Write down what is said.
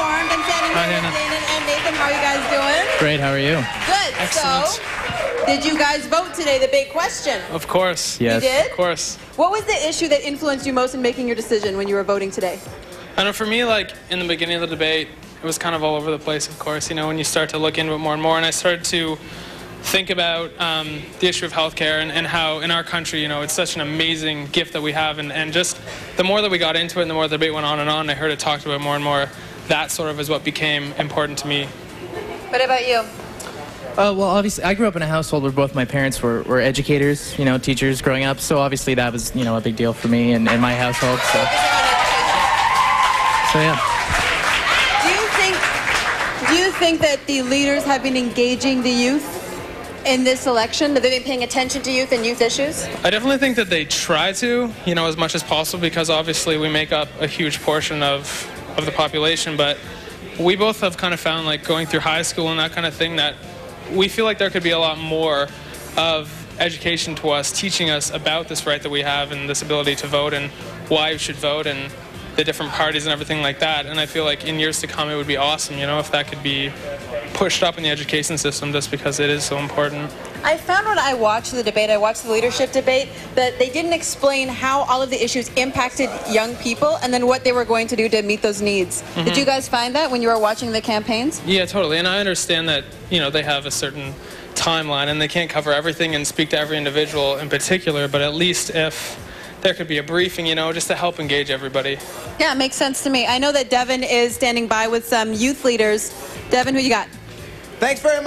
armed. I'm standing here with Dana and Nathan. How are you guys doing? Great, how are you? Good. Excellent. So, did you guys vote today? The big question. Of course. Yes. You did? Of course. What was the issue that influenced you most in making your decision when you were voting today? I know for me, like, in the beginning of the debate, it was kind of all over the place, of course, you know, when you start to look into it more and more, and I started to think about the issue of healthcare and how in our country, you know, it's such an amazing gift that we have, and just the more that we got into it and the more the debate went on and on, I heard it talked about more and more, that sort of is what became important to me. What about you? Well, obviously, I grew up in a household where both my parents were educators, you know, teachers growing up, so obviously that was, you know, a big deal for me and my household, so yeah. Do you think that the leaders have been engaging the youth in this election? Have they been paying attention to youth and youth issues? I definitely think that they try to, you know, as much as possible, because obviously we make up a huge portion of the population, but we both have kind of found, like, going through high school and that kind of thing, that we feel like there could be a lot more of education to us, teaching us about this right that we have and this ability to vote and why we should vote and the different parties and everything like that. And I feel like in years to come it would be awesome, you know, if that could be pushed up in the education system, just because it is so important. I found when I watched the debate, I watched the leadership debate, that they didn't explain how all of the issues impacted young people and then what they were going to do to meet those needs. Mm-hmm. Did you guys find that when you were watching the campaigns? Yeah, totally. And I understand that, you know, they have a certain timeline and they can't cover everything and speak to every individual in particular, but at least if there could be a briefing, you know, just to help engage everybody. Yeah, it makes sense to me. I know that Devin is standing by with some youth leaders. Devin, who you got? Thanks very much.